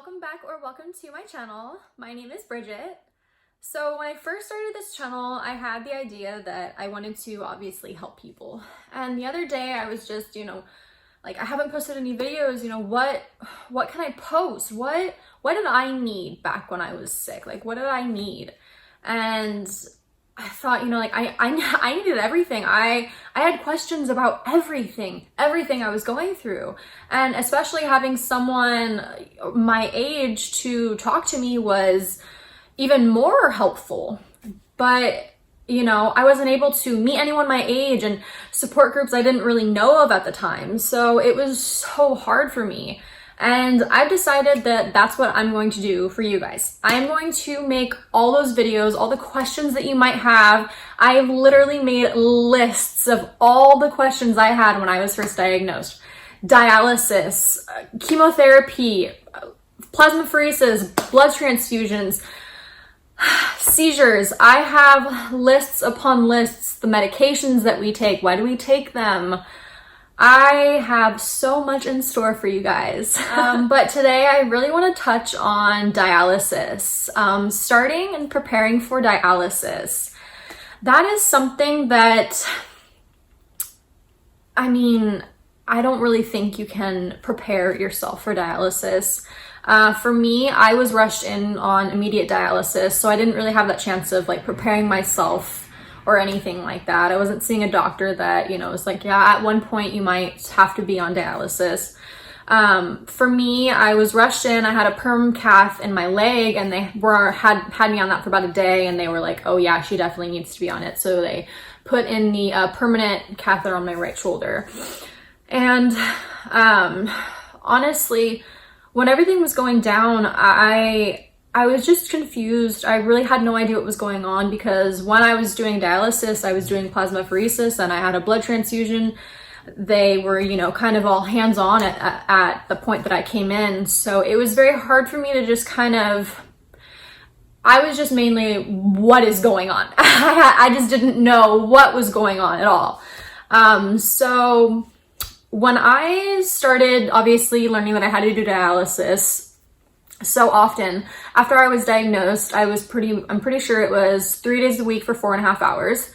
welcome back or welcome to my channel. My name is Bridget. So when I first started this channel, I had the idea that I wanted to obviously help people. And the other day I was just, like I haven't posted any videos, what can I post? What did I need back when I was sick? Like, what did I need? And I thought, I needed everything. I had questions about everything I was going through. And especially having someone my age to talk to me was even more helpful. But, I wasn't able to meet anyone my age and support groups I didn't really know of at the time. So it was so hard for me. And I've decided that that's what I'm going to do for you guys. I'm going to make all those videos, all the questions that you might have. I've literally made lists of all the questions I had when I was first diagnosed. Dialysis, chemotherapy, plasmapheresis, blood transfusions, seizures. I have lists upon lists, the medications that we take. Why do we take them? I have so much in store for you guys. But today I really want to touch on dialysis. Starting and preparing for dialysis. That is something that, I don't really think you can prepare yourself for dialysis. For me, I was rushed in on immediate dialysis, so I didn't really have that chance of preparing myself or anything like that. I wasn't seeing a doctor that, was like, yeah, at one point you might have to be on dialysis. For me, I was rushed in. I had a perm cath in my leg, and they had me on that for about a day, and they were like, oh yeah, she definitely needs to be on it. So they put in the permanent catheter on my right shoulder. And honestly, when everything was going down, I was just confused. I really had no idea what was going on, because when I was doing dialysis, I was doing plasmapheresis and I had a blood transfusion. They were, kind of all hands-on at the point that I came in. So it was very hard for me to just I was just mainly, what is going on? I just didn't know what was going on at all. So when I started obviously learning that I had to do dialysis, so often after I was diagnosed, I'm pretty sure it was 3 days a week for 4.5 hours.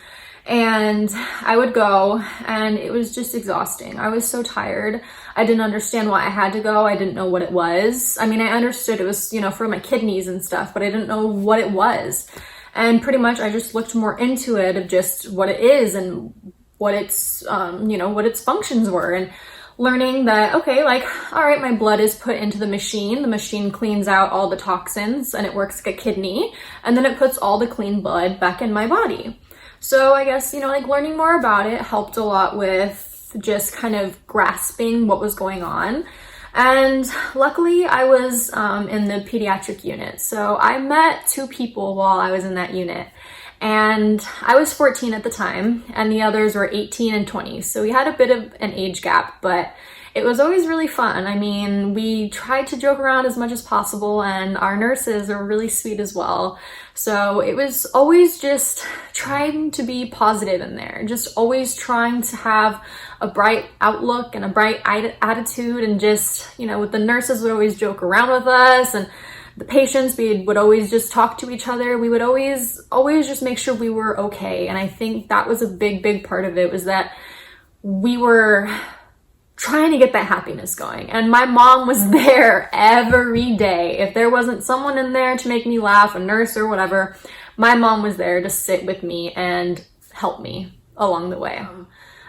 And I would go, and it was just exhausting. I was so tired. I didn't understand why I had to go. I didn't know what it was. I understood it was, for my kidneys and stuff, but I didn't know what it was. And pretty much I just looked more into it of just what it is and what its, what its functions were. And learning that, okay, all right, my blood is put into the machine cleans out all the toxins and it works like a kidney, and then it puts all the clean blood back in my body. So I guess, learning more about it helped a lot with just kind of grasping what was going on. And luckily I was in the pediatric unit. So I met 2 people while I was in that unit. And I was 14 at the time, and the others were 18 and 20. So we had a bit of an age gap, but it was always really fun. We tried to joke around as much as possible, and our nurses are really sweet as well. So it was always just trying to be positive in there, just always trying to have a bright outlook and a bright attitude, and just, with the nurses would always joke around with us, and the patients, we would always just talk to each other. We would always just make sure we were okay. And I think that was a big part of it, was that we were trying to get that happiness going. And my mom was there every day. If there wasn't someone in there to make me laugh, a nurse or whatever, my mom was there to sit with me and help me along the way.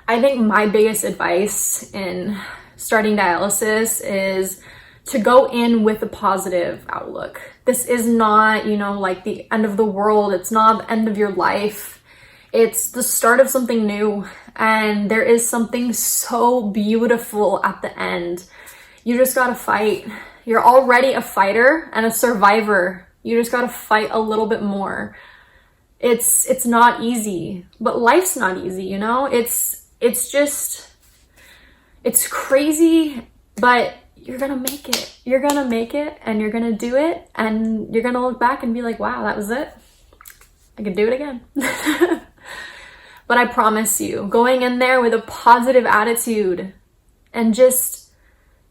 I think my biggest advice in starting dialysis is to go in with a positive outlook. This is not, the end of the world. It's not the end of your life. It's the start of something new. And there is something so beautiful at the end. You just gotta fight. You're already a fighter and a survivor. You just gotta fight a little bit more. It's not easy, but life's not easy, it's crazy, but you're gonna make it. You're gonna make it, and you're gonna do it, and you're gonna look back and be like, wow, that was it. I could do it again. But I promise you, going in there with a positive attitude and just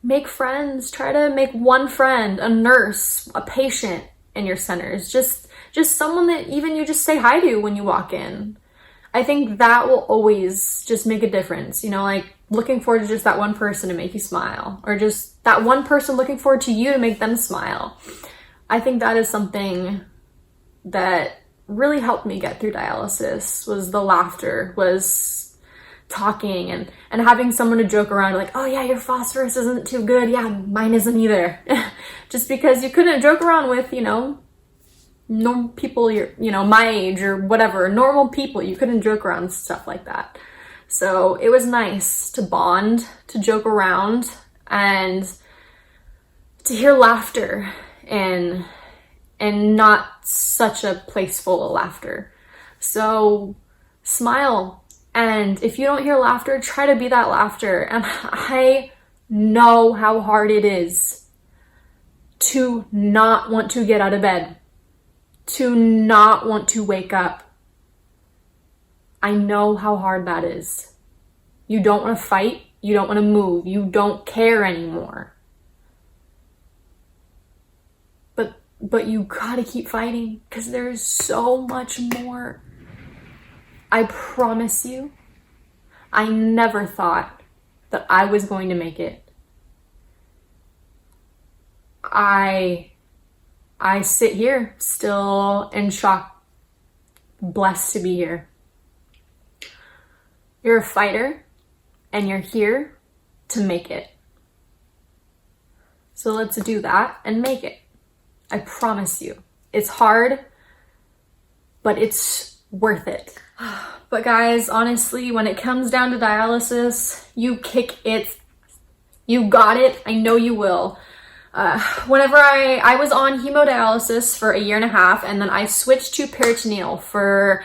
make friends. Try to make one friend, a nurse, a patient in your centers. Just someone that even you just say hi to when you walk in. I think that will always just make a difference, you know, like looking forward to just that one person to make you smile, or just that one person looking forward to you to make them smile. I think that is something that really helped me get through dialysis, was the laughter, was talking and having someone to joke around like, oh yeah, your phosphorus isn't too good. Yeah, mine isn't either. Just because you couldn't joke around with, you know, normal people, my age or whatever, normal people, you couldn't joke around stuff like that. So it was nice to bond, to joke around, and to hear laughter and not such a place full of laughter. So smile. And if you don't hear laughter, try to be that laughter. And I know how hard it is to not want to get out of bed, to not want to wake up. I know how hard that is. You don't want to fight. You don't want to move. You don't care anymore. But you gotta keep fighting, because there's so much more. I promise you, I never thought that I was going to make it. I sit here still in shock, blessed to be here. You're a fighter, and you're here to make it. So let's do that and make it. I promise you. It's hard, but it's worth it. But guys, honestly, when it comes down to dialysis, you kick it. You got it. I know you will. Whenever I was on hemodialysis for 1.5 years, and then I switched to peritoneal for,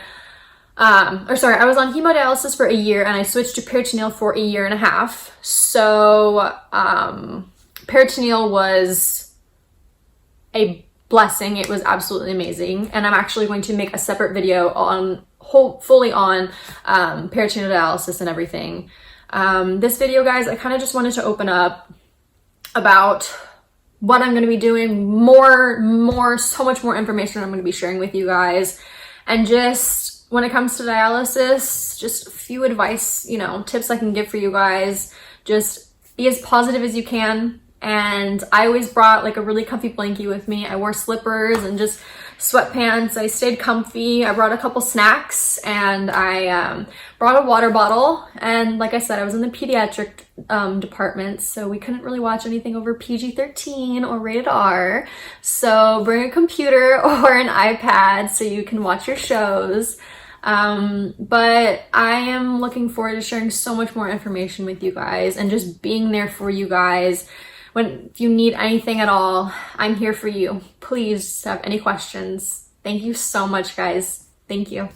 I was on hemodialysis for 1 year, and I switched to peritoneal for 1.5 years. So, peritoneal was a blessing. It was absolutely amazing. And I'm actually going to make a separate video on fully on peritoneal dialysis and everything. This video, guys, I kind of just wanted to open up about what I'm going to be doing, so much more information I'm going to be sharing with you guys. And just when it comes to dialysis, just a few advice, tips I can give for you guys. Just be as positive as you can. And I always brought like a really comfy blankie with me. I wore slippers and just sweatpants. I stayed comfy. I brought a couple snacks, and I brought a water bottle. And like I said, I was in the pediatric department, so we couldn't really watch anything over PG-13 or rated R. So bring a computer or an iPad so you can watch your shows. But I am looking forward to sharing so much more information with you guys and just being there for you guys. If you need anything at all, I'm here for you. Please have any questions. Thank you so much, guys. Thank you.